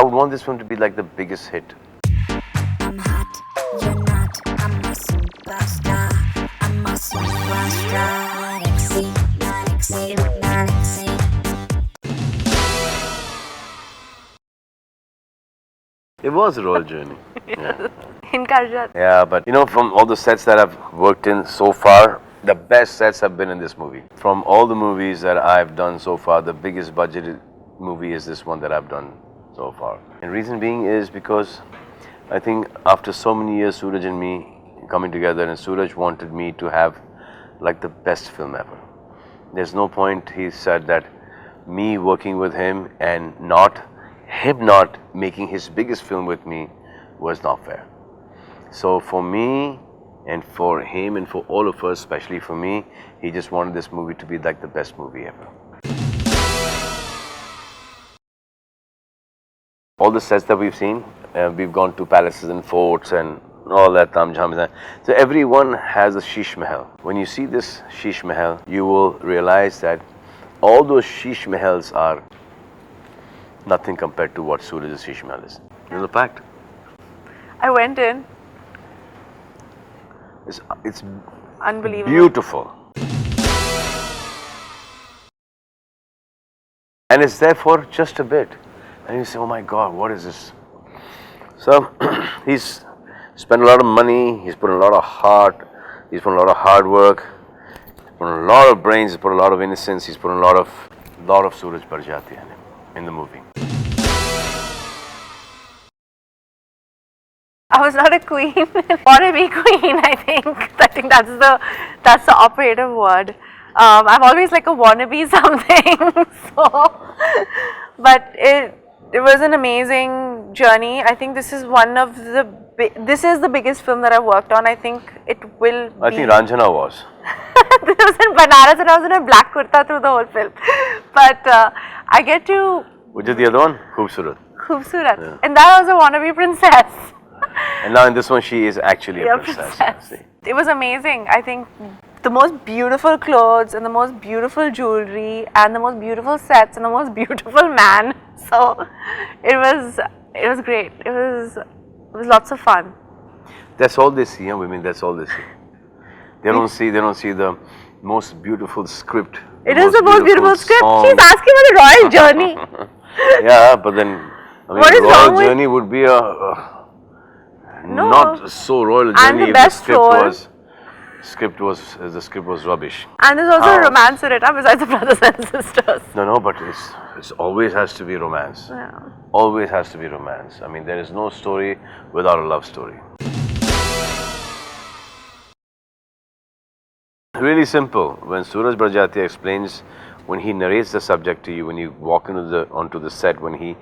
I would want this film to be like the biggest hit. I'm hot, you're not. I'm a superstar. I'm a superstar. Galaxy. It was a royal journey. Yeah. But you know, from all the sets that I've worked in so far, the best sets have been in this movie. From all the movies that I've done so far, the biggest budgeted movie is this one that I've done so far. And reason being is because I think after so many years, Suraj and me coming together, and Suraj wanted me to have like the best film ever. There's no point, he said, that me working with him and him not making his biggest film with me was not fair. So for me and for him and for all of us, especially for me, he just wanted this movie to be like the best movie ever. All the sets that we've seen, we've gone to palaces and forts and all that tamjham. So everyone has a Sheesh Mahal. When you see this Sheesh Mahal, you will realize that all those Sheesh Mahals are nothing compared to what Suraj's Sheesh Mahal is. It's a fact. I went in. It's Unbelievable. beautiful. And it's there for just a bit. And you say, oh my God, what is this? So he's spent a lot of money, he's put a lot of heart, he's put a lot of hard work, he's put a lot of brains, he's put a lot of innocence, he's put a lot of Suraj Barjati in the movie. I was not a queen. Want to be queen, I think. I think that's the operative word. I'm always like a wannabe something. But it was an amazing journey. I think this is this is the biggest film that I've worked on. I think it will be. I think Ranjana was. This was in Banaras and I was in a black kurta through the whole film. But I get to... Which is the other one? Khoobsurat. Khoobsurat. Yeah. And that I was a wannabe princess. And now in this one, she is actually a princess. It was amazing. I think the most beautiful clothes and the most beautiful jewelry and the most beautiful sets and the most beautiful man. So it was great. It was lots of fun. That's all they see, women. That's all they see. They don't see the most beautiful script. It is the most beautiful script. Song. She's asking for the royal journey. Yeah, but then What is royal wrong with- journey would be a No. not so royal And journey the if best role. the script was rubbish. And there's also a romance in it, besides the brothers and sisters. No, but it's always has to be romance. Yeah. Always has to be romance. I mean, there is no story without a love story. Really simple. When Suraj Barjati explains, when he narrates the subject to you, when you walk onto the set, when he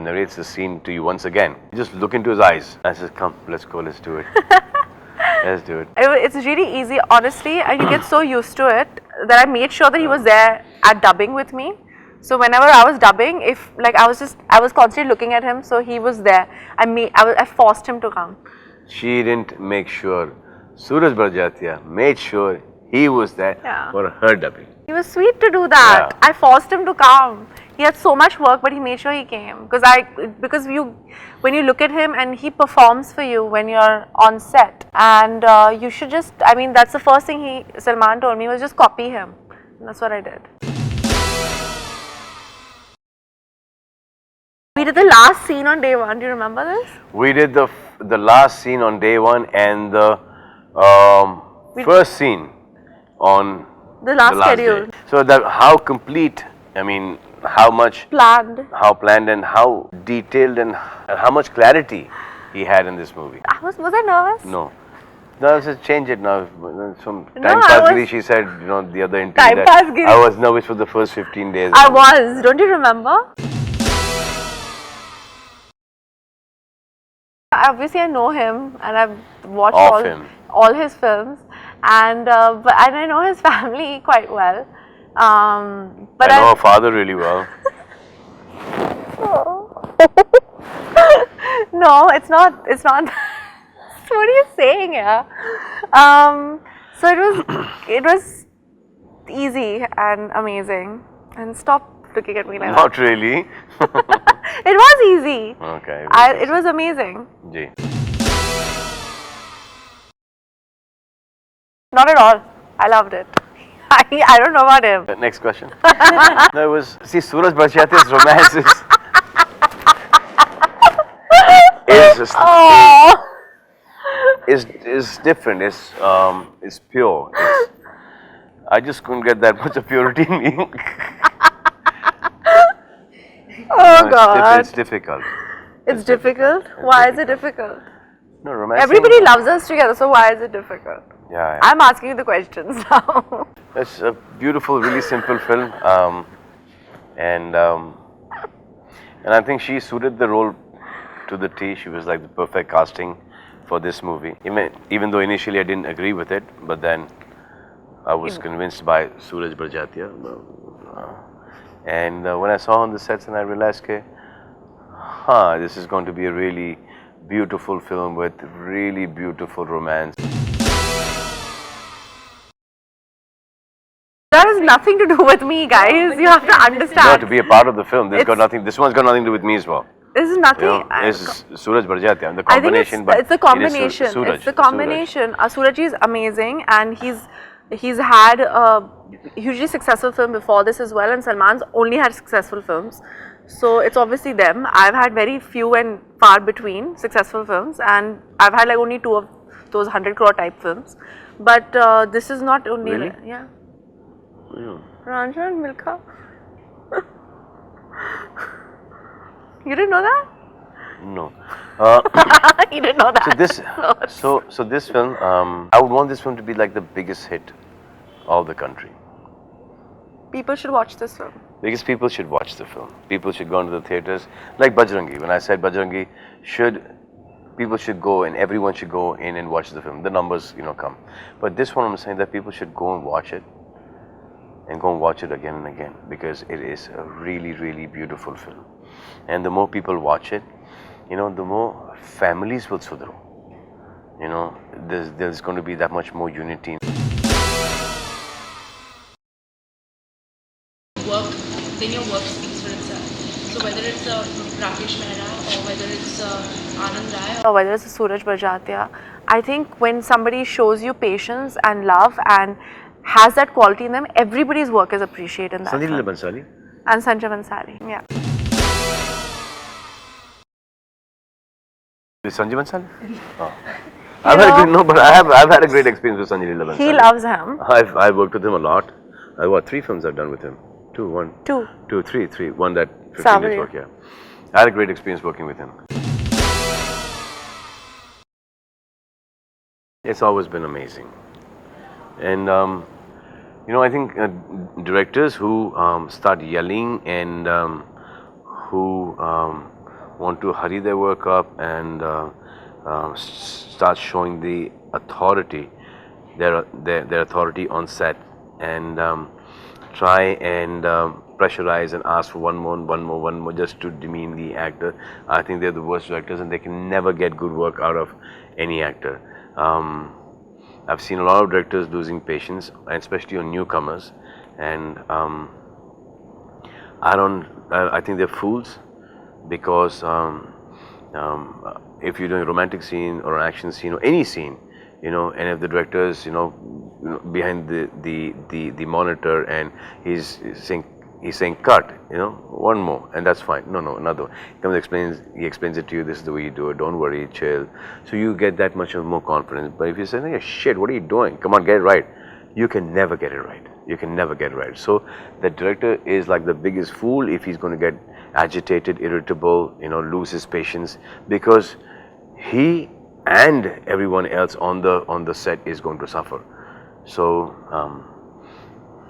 narrates the scene to you once again, you just look into his eyes and says, "Come, let's go, let's do it." Let's do it. It's really easy, honestly, and you get so used to it that I made sure that he was there at dubbing with me. So whenever I was dubbing, I was constantly looking at him, so he was there. I forced him to come. She didn't make sure. Suraj Barjatya made sure he was there for her dubbing. He was sweet to do that. Yeah. I forced him to come. He had so much work, but he made sure he came because when you look at him and he performs for you when you're on set, and you should just, that's the first thing Salman told me was just copy him. And that's what I did. We did the last scene on day one. Do you remember this? We did the last scene on day one and the first scene on the last schedule. Day. So that how complete, how much planned, how planned and how detailed and how much clarity he had in this movie. Was I nervous? No. No, just change it now. Some time pass, she said, the other interview that I was nervous for the first 15 days. I was. Don't you remember? Obviously, I know him and I've watched all his films, and I know his family quite well. But I know her father really well. No, it's not. It's not. What are you saying here? So it was easy and amazing. And stop looking at me like that. Not really. It was Really. Okay. It was amazing. Ji. Not at all. I loved it. I don't know about him. Next question. No, it was, see, Suraj Barjatia's romance Oh. is different. It's pure. I just couldn't get that much of purity in me. Oh God. It's difficult. It's difficult. Why is it difficult? No, romancing. Everybody loves us together, so why is it difficult? Yeah. I'm asking you the questions now. It's a beautiful, really simple film, and I think she suited the role to the T. She was like the perfect casting for this movie. Even though initially I didn't agree with it, but then I was convinced by Suraj Barjatia. And when I saw her on the sets, and I realized, this is going to be a really beautiful film with really beautiful romance. That has nothing to do with me, guys. You have to understand. No, to be a part of the film. This one's got nothing to do with me as well. This is nothing. You know, this is Suraj Barjatia. The I think combination, it's the combination. It's the combination. Suraj is amazing, and he's had a hugely successful film before this as well, and Salman's only had successful films. So it's obviously them. I've had very few and far between successful films, and I've had like only 2 of those 100 crore type films. But this is not only Really? yeah. Yeah. Ranjan and Milka. You didn't know that? No. You didn't know that. So this film, I would want this film to be like the biggest hit of the country. People should watch this film. Because people should watch the film. People should go into the theaters. Like Bajrangi. When I said Bajrangi, people should go and everyone should go in and watch the film. The numbers, come. But this one, I'm saying that people should go and watch it. And go and watch it again and again. Because it is a really, really beautiful film. And the more people watch it, the more families will sudhro. There's going to be that much more unity. Work, then your work speaks for itself. So whether it's Rakesh Mehra or whether it's Anand Rai or whether it's Suraj Barjatia, I think when somebody shows you patience and love and has that quality in them, everybody's work is appreciated in that Sanjay film. Leela Bhansali. And Sanjay Bansali, yeah. Is Sanjay Bansali? Oh. I've had a great experience with Sanjay Leela Bhansali. He loves him. I've worked with him a lot. 3 films I've done with him. 3. One that 15 years work, yeah. I had a great experience working with him. It's always been amazing. And, I think directors who start yelling and who want to hurry their work up and start showing the authority, their authority on set, and try and pressurize and ask for one more just to demean the actor. I think they're the worst directors, and they can never get good work out of any actor. I've seen a lot of directors losing patience, and especially on newcomers, and I think they're fools, because if you're doing a romantic scene or an action scene or any scene, and if the director is, behind the monitor and he's saying cut, one more, and that's fine. No, another one. He explains it to you. This is the way you do it. Don't worry, chill. So you get that much more confidence. But if you say, hey, shit, what are you doing? Come on, get it right. You can never get it right. So the director is like the biggest fool if he's going to get agitated, irritable, lose his patience, because he and everyone else on the set is going to suffer. So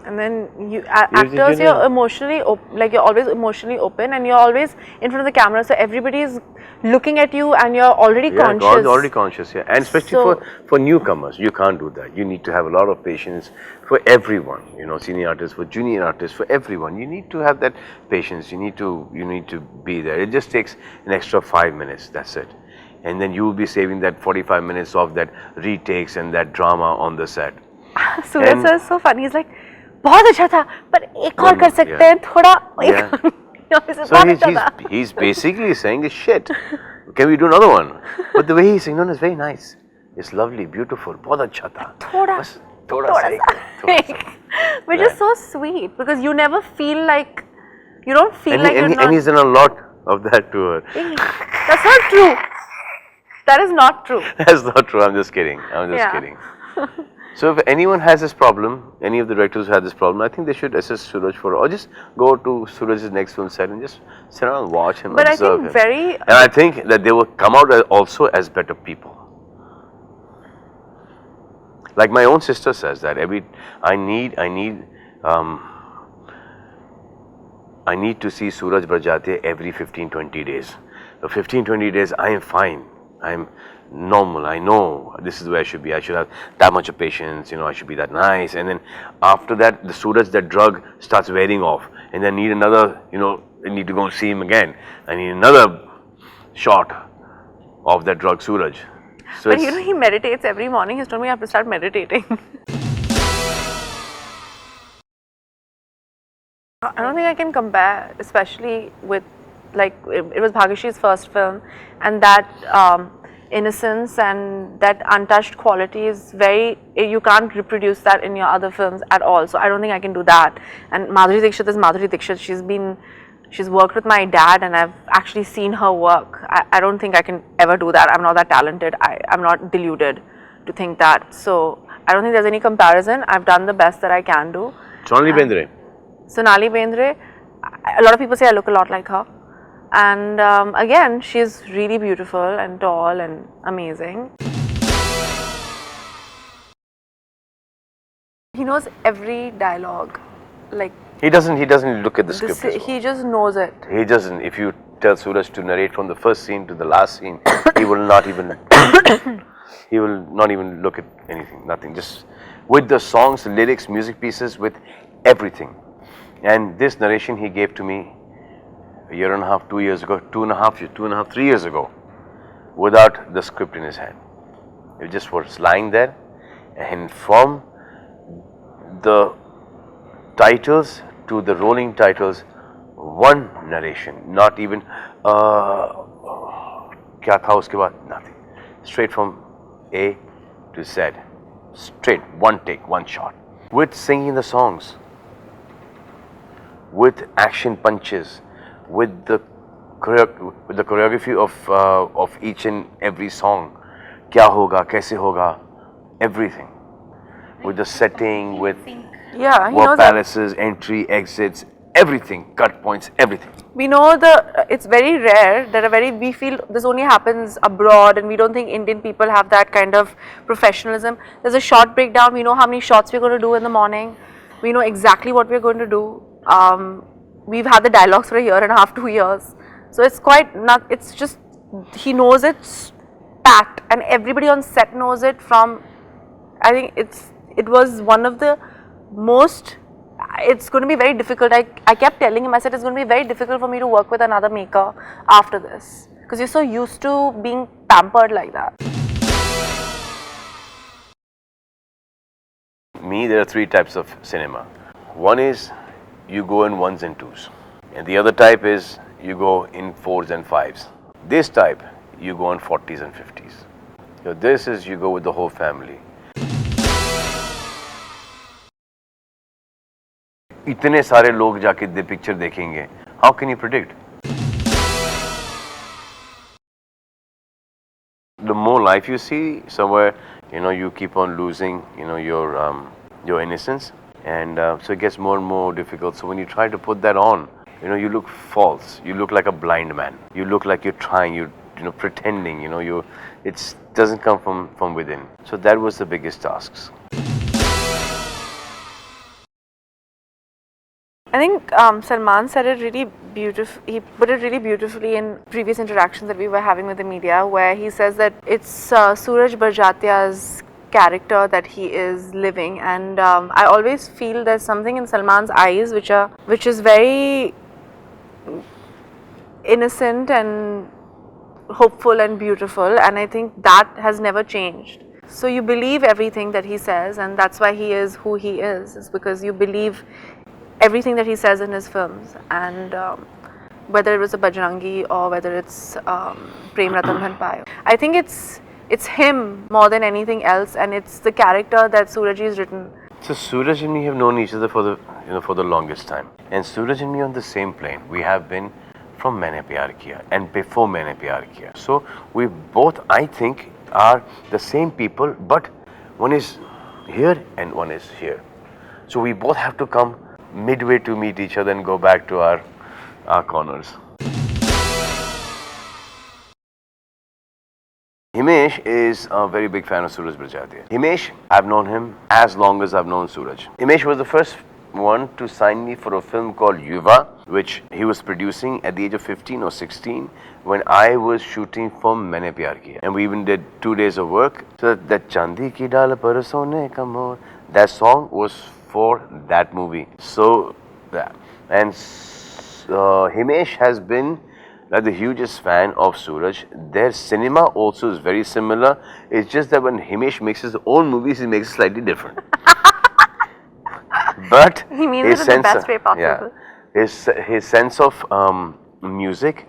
and then actors, you're emotionally you're always emotionally open, and you're always in front of the camera, so everybody is looking at you and you're already conscious. Already conscious, yeah. And especially for newcomers, you can't do that. You need to have a lot of patience for everyone, senior artists, for junior artists, for everyone. You need to have that patience. You need to be there. It just takes an extra 5 minutes, that's it. And then you will be saving that 45 minutes of that retakes and that drama on the set. Suraj sir is so funny. He's like, बहुत अच्छा था, पर एक और कर सकते हैं थोड़ा. So he's basically saying this shit. Can we do another one? But the way he's singing on is very nice. It's lovely, beautiful. बहुत अच्छा था. थोड़ा सा. Which is so sweet because you never feel like you don't feel and like he, you're and, not. and he's done a lot of that to her. That's not true. That is not true. That's not true. I'm just kidding. Kidding. So if anyone has this problem, any of the directors who had this problem, I think they should assist Suraj for, or just go to Suraj's next film set and just sit around and watch him, But observe I think him. And I think that they will come out also as better people. Like my own sister says that I need to see Suraj Barjatya every 15-20 days. So 15-20 days, I am fine. I'm normal. I know this is where I should be. I should have that much of patience. I should be that nice. And then after that, the Suraj, that drug starts wearing off, and then need another. I need to go and see him again. I need another shot of that drug, Suraj. So but he meditates every morning. He's told me I have to start meditating. I don't think I can compare, especially with, like, it was Bhagyashrie's first film, and that innocence and that untouched quality is you can't reproduce that in your other films at all. So I don't think I can do that. And Madhuri Dixit is Madhuri Dixit. She's worked with my dad, and I've actually seen her work. I don't think I can ever do that. I'm not that talented. I'm not deluded to think that. So I don't think there's any comparison. I've done the best that I can do. Sonali Bendre. Sonali Bendre, a lot of people say I look a lot like her. And again, she's really beautiful and tall and amazing. He knows every dialogue. Like, He doesn't look at the script. He just knows it. He doesn't. If you tell Suraj to narrate from the first scene to the last scene, he will not even look at anything, nothing. Just with the songs, the lyrics, music pieces, with everything. And this narration he gave to me a year and a half, 2 years ago, 3 years ago, without the script in his hand. It just was lying there, and from the titles to the rolling titles, one narration, not even kya tha uske baad, nothing. Straight from A to Z, straight, one take, one shot, with singing the songs, with action punches, with the choreography of each and every song, kya hoga, kaise hoga, everything, with the setting, with war palaces, entry, exits, everything, cut points, everything. We know it's very rare that we feel this only happens abroad, and we don't think Indian people have that kind of professionalism. There's a shot breakdown. We know how many shots we're going to do in the morning. We know exactly what we're going to do. We've had the dialogues for a year and a half, 2 years. So it's it's just, he knows it pat, and everybody on set knows it from, I think it was one of the most, it's going to be very difficult. I kept telling him, I said it's going to be very difficult for me to work with another maker after this, because you're so used to being pampered like that. There are 3 types of cinema. One is you go in 1s and 2s, and the other type is you go in 4s and 5s. This type, you go in 40s and 50s. So this is, you go with the whole family. इतने सारे लोग जाके the picture देखेंगे. How can you predict? The more life you see somewhere, you keep on losing, your innocence, and so it gets more and more difficult. So when you try to put that on, you look false. You look like a blind man. You look like you're trying. You're pretending. It doesn't come from within. So that was the biggest tasks. I think Salman said it really beautiful. He put it really beautifully in previous interactions that we were having with the media, where he says that it's Suraj Barjatya's character that he is living, and I always feel there's something in Salman's eyes which is very innocent and hopeful and beautiful, and I think that has never changed. So you believe everything that he says, and that's why he is who he is. It's because you believe everything that he says in his films, and whether it was a Bajrangi or whether it's Prem Ratan Dhan Payo. I think it's him more than anything else, and it's the character that Suraj has written. So Suraj and me have known each other for the longest time, and Suraj and me on the same plane. We have been from Maine Pyar Kiya and before Maine Pyar Kiya. So we both, I think, are the same people, but one is here and one is here. So we both have to come midway to meet each other and go back to our corners. Himesh is a very big fan of Suraj Bajratia. Himesh, I've known him as long as I've known Suraj. Himesh was the first one to sign me for a film called Yuva, which he was producing at the age of 15 or 16 when I was shooting for Maine Pyar Kiya. And we even did 2 days of work. So that Chandi Ki Dal Par Sone Ka Mor, that song was for that movie. So, yeah. And Himesh has been like the hugest fan of Suraj. Their cinema also is very similar. It's just that when Himesh makes his own movies, he makes it slightly different. But He means it in the best way possible. His sense of music,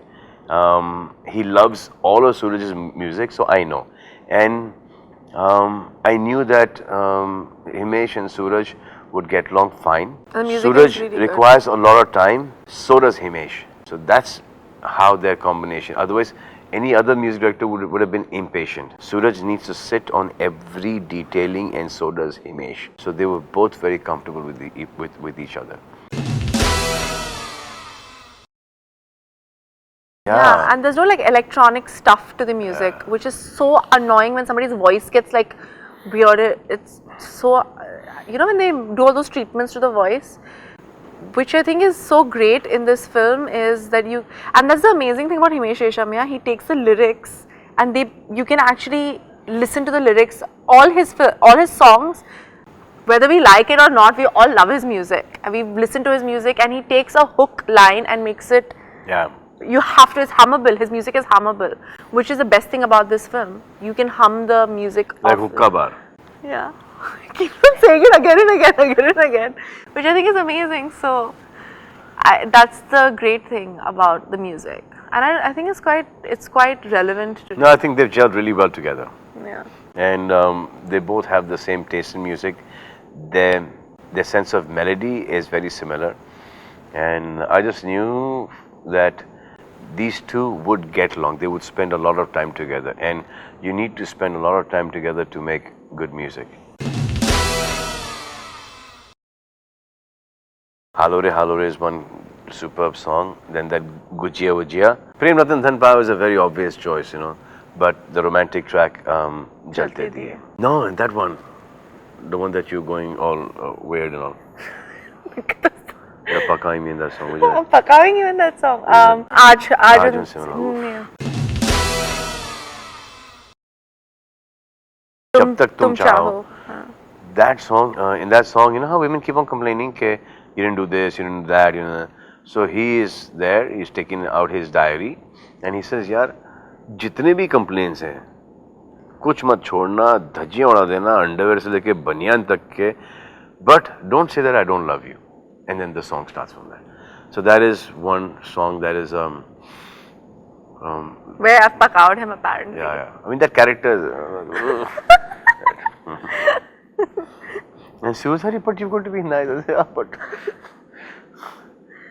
he loves all of Suraj's music, so I know. And I knew that Himesh and Suraj would get along fine. The music Suraj is really good. requires a lot of time, so does Himesh. So that's how their combination. Otherwise, any other music director would have been impatient. Suraj needs to sit on every detailing, and so does Himesh. So they were both very comfortable with each other. Yeah, and there's no like electronic stuff to the music, which is so annoying when somebody's voice gets like weird. It's so, when they do all those treatments to the voice, which I think is so great in this film, is that and that's the amazing thing about Himesh Reshammiya. He takes the lyrics and you can actually listen to the lyrics. All his songs, whether we like it or not, we all love his music. And we've listened to his music, and he takes a hook line and makes it. Yeah. It's hummable. His music is hummable, which is the best thing about this film. You can hum the music. Like Hookah Bar. Yeah. Keep on saying it again and again, which I think is amazing. So, that's the great thing about the music, and I think it's quite relevant to. No, I think they've gelled really well together. Yeah. And they both have the same taste in music. Their sense of melody is very similar, and I just knew that these two would get along. They would spend a lot of time together, and you need to spend a lot of time together to make good music. Halore Halore is one superb song. Then that Gujia Vujia. Prem Ratan Dhan Payo is a very obvious choice, but the romantic track, Jalte Diye. No, that one. The one that you're going all weird and all. You're pakawing me in that song. I'm pakawing you in that song. Aaj Unse Jab tak tum chaho. That song, in that song, you know how women keep on complaining that you didn't do this, you didn't do that, So he is there, he's taking out his diary, and he says, यार, जितने भी complaints हैं, कुछ मत छोड़ना, धज्जियाँ उड़ा देना, underwear से लेके बनियान तक के, but don't say that I don't love you. And then the song starts from there. So that is one song that is where I've pakawed him apparently. Yeah. I mean that character. And she was like, but you've got to be nice. I said, yeah, but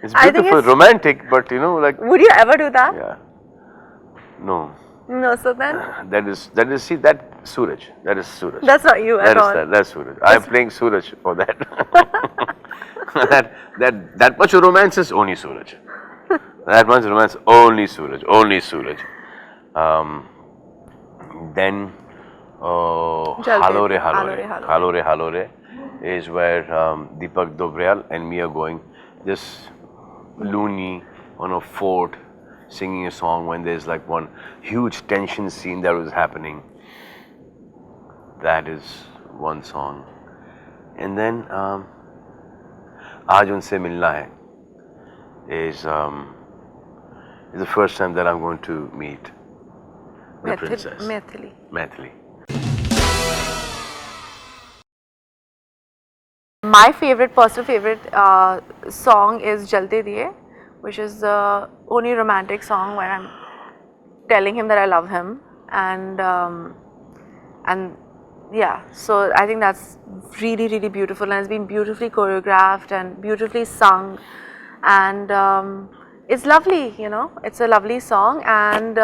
it's beautiful, romantic, but like. Would you ever do that? Yeah. No. No, so then. That is. See, that Suraj. That is Suraj. That's not you at all. That's Suraj. I'm playing Suraj for that. that much romance is only Suraj. That much romance, only Suraj. Only Suraj. Then. Halore Halore. Halore Halore is where Deepak Dobriyal and me are going just loony on a fort singing a song when there's like one huge tension scene that was happening. That is one song. And then Aaj Unse Milna Hai is the first time that I'm going to meet the princess. Maithili. My personal favorite song is Jalte Diye, which is the only romantic song where I'm telling him that I love him, and yeah, so I think that's really beautiful, and it's been beautifully choreographed and beautifully sung, and it's lovely, you know, it's a lovely song. And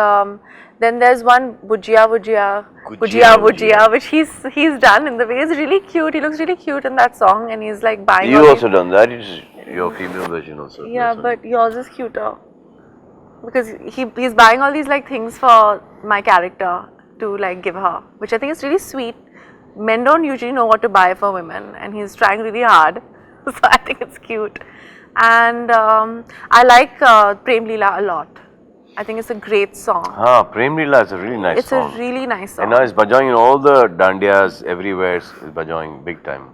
then there's one Bujia Bujia, which he's done in the way. It's really cute. He looks really cute in that song, and he's like buying. You all also these- done that? It's your female version also. Yeah, That's but yours is cuter because he's buying all these like things for my character to like give her, which I think is really sweet. Men don't usually know what to buy for women, and he's trying really hard, so I think it's cute. And I like Prem Leela a lot. I think it's a great song. Ah, Prem Leela is a really nice It's song. a really nice song. And now it's bajang in all the dandiyas everywhere. It's bajang big time.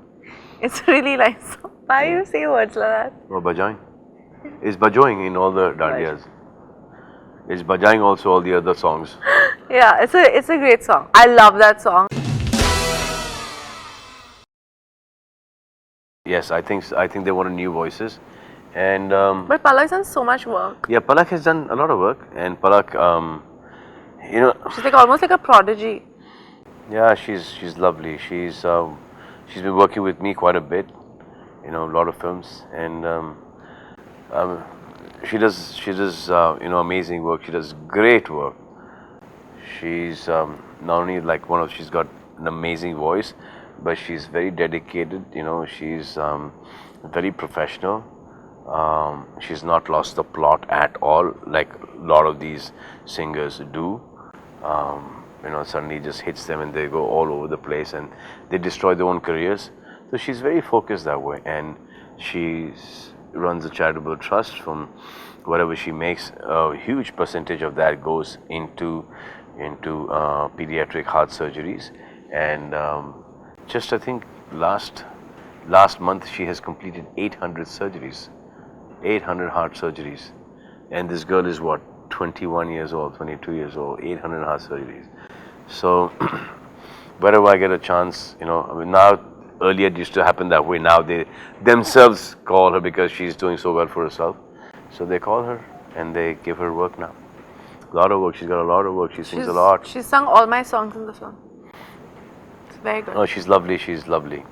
It's a really nice song. Why do you say words like that? Oh, bajang. It's bajang in all the dandiyas. It's bajang also all the other songs. Yeah, it's a great song. I love that song. Yes, I think they wanted new voices, and But Palak's done so much work. yeah, Palak has done a lot of work, and Palak, you know, She's like almost like a prodigy. yeah, she's lovely. She's been working with me quite a bit, you know, a lot of films, and she does you know, amazing work. She does great work. She's not only like she's got an amazing voice, but she's very dedicated. You know, she's very professional. She's not lost the plot at all, like a lot of these singers do. You know, suddenly just hits them and they go all over the place and they destroy their own careers. So she's very focused that way, and she runs a charitable trust. From whatever she makes, a huge percentage of that goes into pediatric heart surgeries. And just I think last month she has completed 800 surgeries, 800 heart surgeries, and this girl is what, 21 years old, 22 years old, 800 heart surgeries. So wherever I get a chance, you know, I mean, now earlier it used to happen that way. Now they themselves call her because she's doing so well for herself. So they call her and they give her work now. A lot of work. She's got a lot of work. She sings a lot. She's sung all my songs in the film. It's very good. Oh, she's lovely. She's lovely.